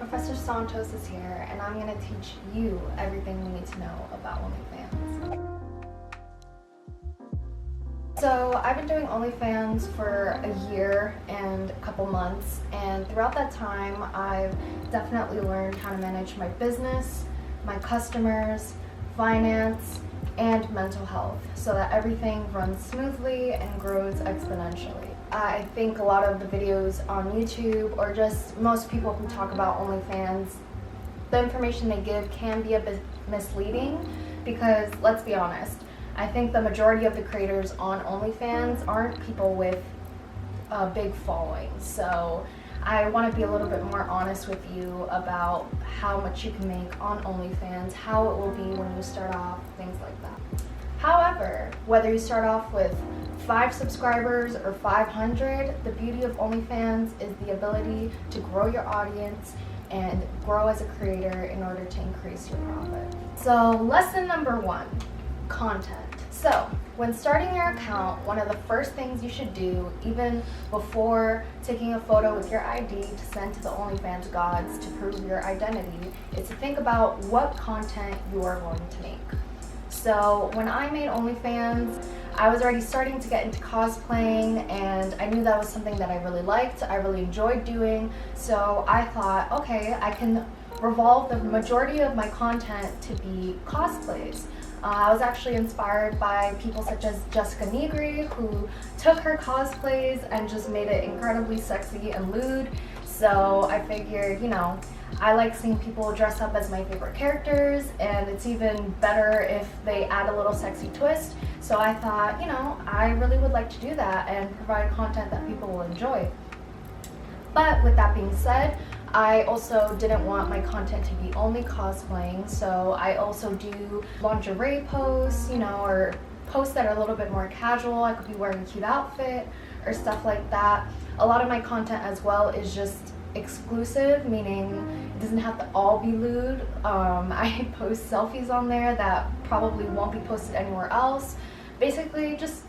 Professor Santos is here, and I'm going to teach you everything you need to know about OnlyFans. So I've been doing OnlyFans for a year and a couple months, and throughout that time I've definitely learned how to manage my business, my customers, finance, and mental health so that everything runs smoothly and grows exponentially. I think a lot of the videos on YouTube, or just most people who talk about OnlyFans, the information they give can be a bit misleading because, let's be honest, I think the majority of the creators on OnlyFans aren't people with a big following. So I want to be a little bit more honest with you about how much you can make on OnlyFans, how it will be when you start off, things like that. However, whether you start off with 5 subscribers or 500, the beauty of OnlyFans is the ability to grow your audience and grow as a creator in order to increase your profit. So lesson number 1, content. So when starting your account, one of the first things you should do, even before taking a photo with your ID to send to the OnlyFans gods to prove your identity, is to think about what content you are going to make. So when I made OnlyFans, I was already starting to get into cosplaying, and I knew that was something that I really liked, I really enjoyed doing, so I thought, okay, I can revolve the majority of my content to be cosplays. I was actually inspired by people such as Jessica Negri, who took her cosplays and just made it incredibly sexy and lewd. So I figured, I like seeing people dress up as my favorite characters, and it's even better if they add a little sexy twist. So I thought, I really would like to do that and provide content that people will enjoy. But with that being said, I also didn't want my content to be only cosplaying, so I also do lingerie posts, or posts that are a little bit more casual. I could be wearing a cute outfit or stuff like that. A lot of my content as well is just exclusive, meaning it doesn't have to all be lewd. I post selfies on there that probably won't be posted anywhere else. Basically, just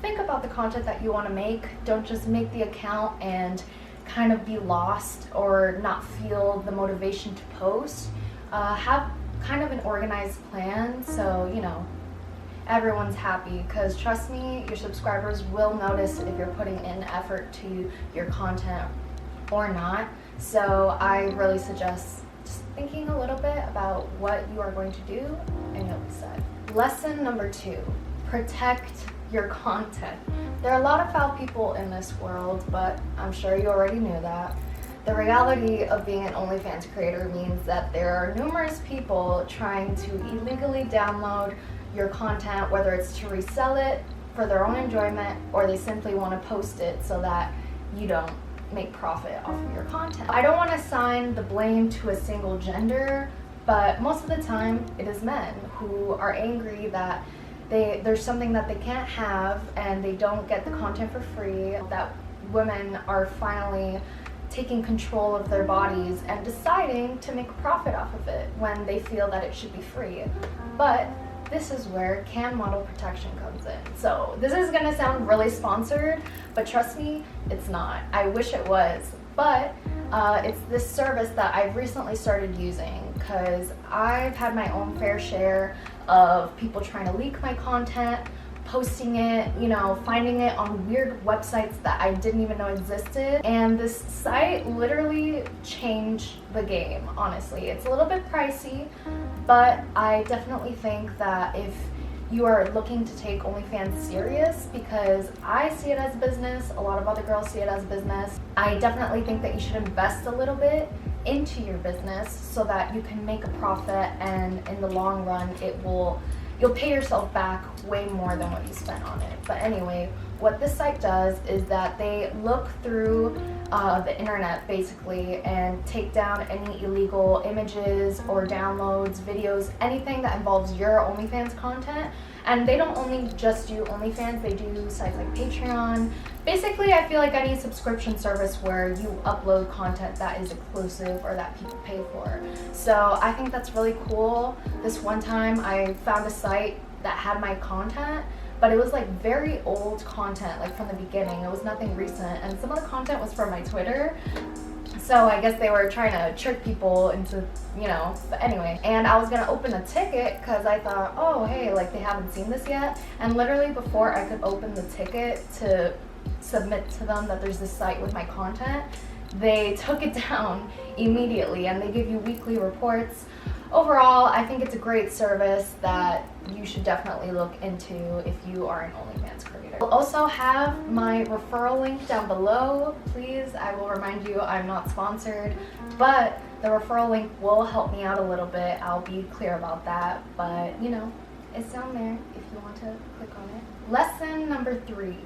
think about the content that you want to make. Don't just make the account and kind of be lost or not feel the motivation to post. Have kind of an organized plan so everyone's happy, because trust me, your subscribers will notice if you're putting in effort to your content or not. So I really suggest just thinking a little bit about what you are going to do, and you'll be set. Lesson number 2, protect your content. There are a lot of foul people in this world, but I'm sure you already knew that. The reality of being an OnlyFans creator means that there are numerous people trying to illegally download your content, whether it's to resell it for their own enjoyment, or they simply want to post it so that you don't make profit off of your content. I don't want to assign the blame to a single gender, but most of the time it is men who are angry that there's something that they can't have and they don't get the content for free, that women are finally taking control of their bodies and deciding to make a profit off of it when they feel that it should be free. But this is where can model protection comes in. So this is gonna sound really sponsored, but trust me, it's not. I wish it was, but it's this service that I've recently started using because I've had my own fair share of people trying to leak my content, posting it, finding it on weird websites that I didn't even know existed. And this site literally changed the game, honestly. It's a little bit pricey, but I definitely think that if you are looking to take OnlyFans serious, because I see it as business, a lot of other girls see it as business, I definitely think that you should invest a little bit into your business so that you can make a profit, and in the long run you'll pay yourself back way more than what you spent on it. But anyway, what this site does is that they look through the internet basically and take down any illegal images or downloads, videos, anything that involves your OnlyFans content. And they don't only just do OnlyFans, they do sites like Patreon. Basically, I feel like any subscription service where you upload content that is exclusive or that people pay for. So I think that's really cool. This one time I found a site that had my content, but it was like very old content, like from the beginning. It was nothing recent, and some of the content was from my Twitter. So I guess they were trying to trick people into, but anyway. And I was gonna open a ticket because I thought, oh, hey, like they haven't seen this yet. And literally before I could open the ticket to submit to them that there's this site with my content, they took it down immediately, and they give you weekly reports. Overall, I think it's a great service that you should definitely look into if you are an OnlyFans creator. I'll also have my referral link down below. Please, I will remind you, I'm not sponsored, but the referral link will help me out a little bit. I'll be clear about that, but it's down there if you want to click on it. Lesson number 3,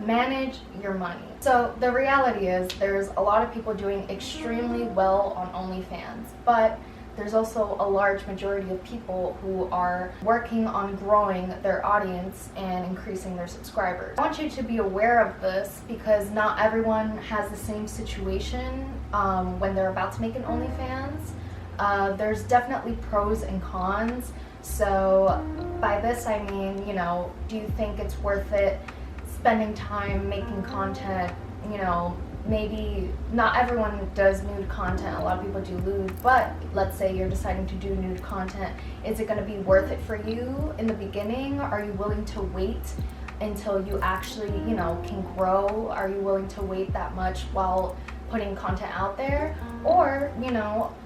manage your money. So the reality is there's a lot of people doing extremely well on OnlyFans, but there's also a large majority of people who are working on growing their audience and increasing their subscribers. I want you to be aware of this because not everyone has the same situation when they're about to make an OnlyFans. There's definitely pros and cons. So by this I mean, do you think it's worth it spending time making content? Maybe not everyone does nude content, a lot of people do lewd, but let's say you're deciding to do nude content. Is it going to be worth it for you in the beginning? Are you willing to wait until you actually, can grow? Are you willing to wait that much while putting content out there? Or,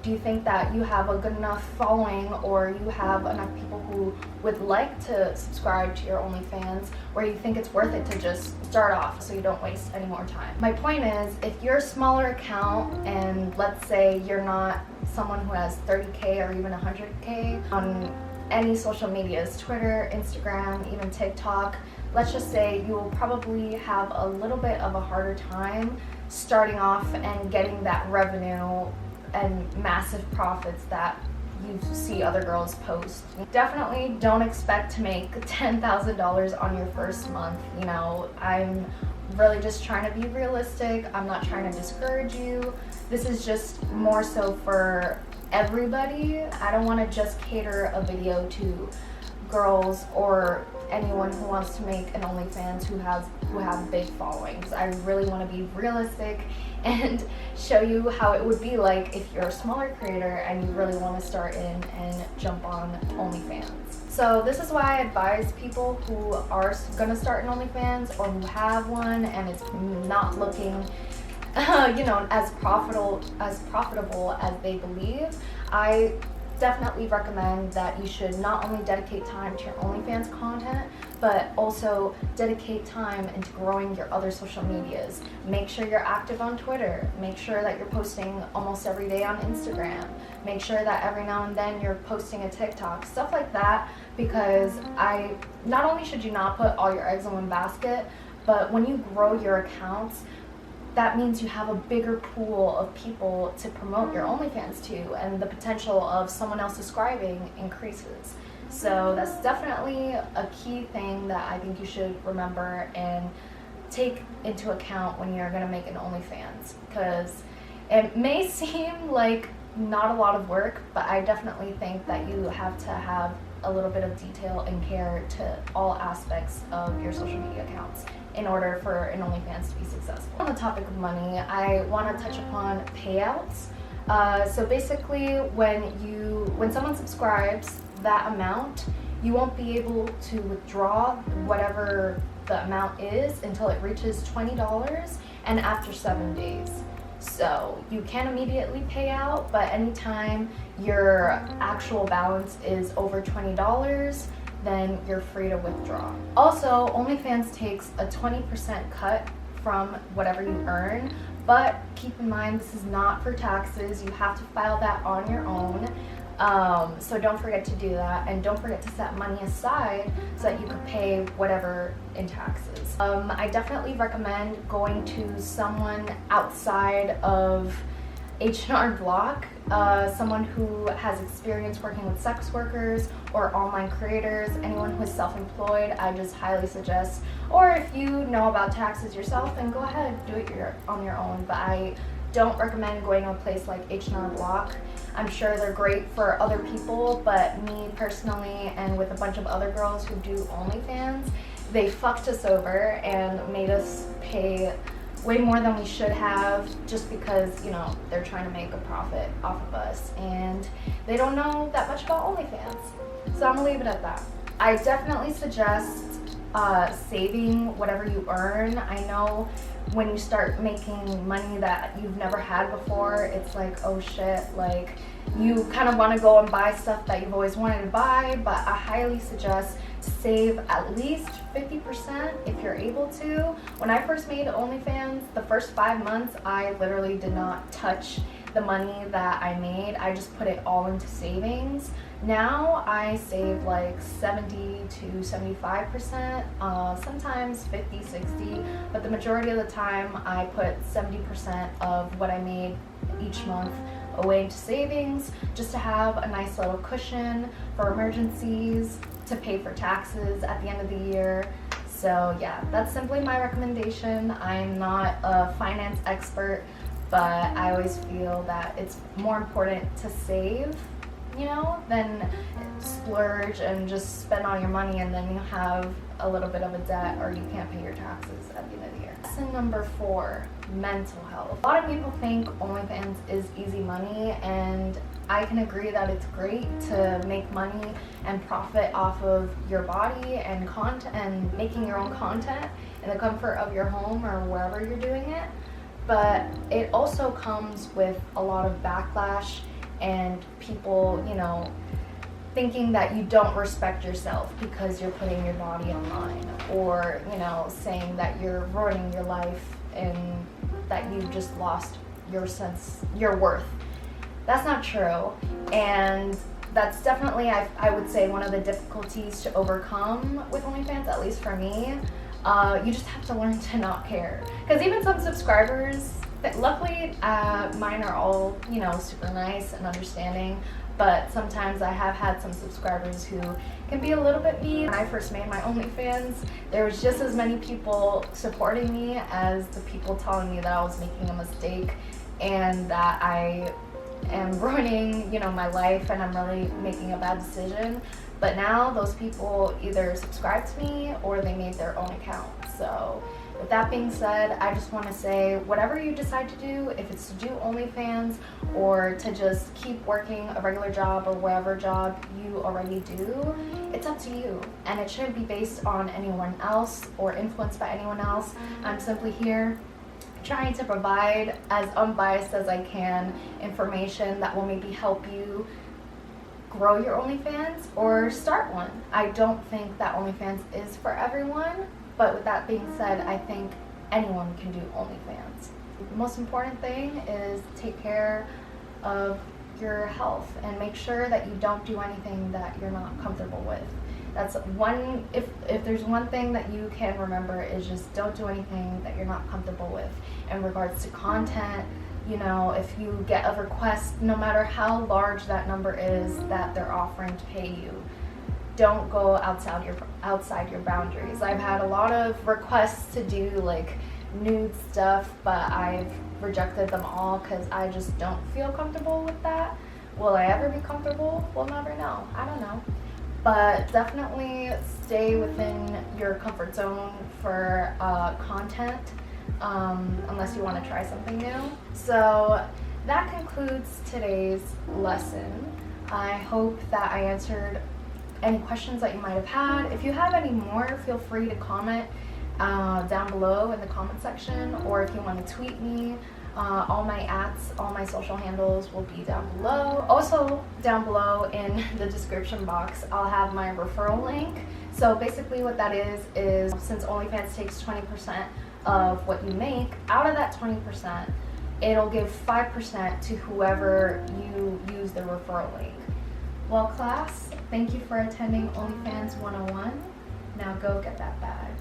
do you think that you have a good enough following, or you have enough people who would like to subscribe to your OnlyFans, where you think it's worth it to just start off so you don't waste any more time? My point is, if you're a smaller account and let's say you're not someone who has 30K or even 100K on any social medias, Twitter, Instagram, even TikTok, let's just say you will probably have a little bit of a harder time starting off and getting that revenue and massive profits that you see other girls post. Definitely don't expect to make $10,000 on your first month. I'm really just trying to be realistic. I'm not trying to discourage you. This is just more so for everybody. I don't want to just cater a video to girls or anyone who wants to make an OnlyFans who have big followings. I really want to be realistic and show you how it would be like if you're a smaller creator and you really want to start in and jump on OnlyFans. So this is why I advise people who are going to start an OnlyFans or who have one and it's not looking as profitable as they believe. I definitely recommend that you should not only dedicate time to your OnlyFans content, but also dedicate time into growing your other social medias. Make sure you're active on Twitter. Make sure that you're posting almost every day on Instagram. Make sure that every now and then you're posting a TikTok, stuff like that, because not only should you not put all your eggs in one basket, but when you grow your accounts, that means you have a bigger pool of people to promote your OnlyFans to, and the potential of someone else subscribing increases. So that's definitely a key thing that I think you should remember and take into account when you're going to make an OnlyFans, because it may seem like not a lot of work, but I definitely think that you have to have a little bit of detail and care to all aspects of your social media accounts in order for an OnlyFans to be successful. On the topic of money, I want to touch upon payouts. So basically, when someone subscribes that amount, you won't be able to withdraw whatever the amount is until it reaches $20 and after 7 days. So you can immediately pay out, but anytime your actual balance is over $20, then you're free to withdraw. Also, OnlyFans takes a 20% cut from whatever you earn, but keep in mind this is not for taxes. You have to file that on your own. So don't forget to do that, and don't forget to set money aside so that you can pay whatever in taxes. I definitely recommend going to someone outside of H&R Block, someone who has experience working with sex workers or online creators, anyone who is self-employed. I just highly suggest, or if you know about taxes yourself, then go ahead, do it on your own, but I don't recommend going to a place like H&R Block. I'm sure they're great for other people, but me personally and with a bunch of other girls who do OnlyFans, they fucked us over and made us pay way more than we should have, just because, you know, they're trying to make a profit off of us and they don't know that much about OnlyFans. So I'm gonna leave it at that. I definitely suggest saving whatever you earn. I know when you start making money that you've never had before, it's like, oh shit, like you kind of want to go and buy stuff that you've always wanted to buy, but I highly suggest to save at least 50% if you're able to. When I first made OnlyFans, the first 5 months, I literally did not touch the money that I made. I just put it all into savings. Now I save like 70 to 75%, sometimes 50, 60, but the majority of the time I put 70% of what I made each month away into savings, just to have a nice little cushion for emergencies, to pay for taxes at the end of the year. So yeah, that's simply my recommendation. I'm not a finance expert, but I always feel that it's more important to save, you know, than splurge and just spend all your money and then you have a little bit of a debt or you can't pay your taxes at the end of the year. Lesson number 4, mental health. A lot of people think OnlyFans is easy money, and I can agree that it's great to make money and profit off of your body and content and making your own content in the comfort of your home or wherever you're doing it. But it also comes with a lot of backlash and people, you know, thinking that you don't respect yourself because you're putting your body online, or, you know, saying that you're ruining your life and that you just lost your worth. That's not true, and that's definitely, I would say, one of the difficulties to overcome with OnlyFans, at least for me. You just have to learn to not care, because even some subscribers, luckily mine are all, you know, super nice and understanding, but sometimes I have had some subscribers who can be a little bit mean. When I first made my OnlyFans, there was just as many people supporting me as the people telling me that I was making a mistake and that I am ruining, you know, my life and I'm really making a bad decision. But now those people either subscribe to me or they made their own account. So with that being said, I just want to say, whatever you decide to do, if it's to do OnlyFans or to just keep working a regular job or whatever job you already do, it's up to you. And it shouldn't be based on anyone else or influenced by anyone else. I'm simply here trying to provide as unbiased as I can information that will maybe help you grow your OnlyFans or start one. I don't think that OnlyFans is for everyone, but with that being said, I think anyone can do OnlyFans. The most important thing is take care of your health and make sure that you don't do anything that you're not comfortable with. That's one, if there's one thing that you can remember, is just don't do anything that you're not comfortable with. In regards to content, you know, if you get a request, no matter how large that number is that they're offering to pay you, don't go outside your boundaries. I've had a lot of requests to do like nude stuff, but I've rejected them all because I just don't feel comfortable with that. Will I ever be comfortable? We'll never know. I don't know. But definitely stay within your comfort zone for content, unless you want to try something new. So that concludes today's lesson. I hope that I answered any questions that you might have had. If you have any more, feel free to comment down below in the comment section, or if you want to tweet me. All my @, all my social handles will be down below. Also down below in the description box, I'll have my referral link. So basically what that is since OnlyFans takes 20% of what you make, out of that 20%, it'll give 5% to whoever you use the referral link. Well, class, thank you for attending OnlyFans 101. Now go get that bag.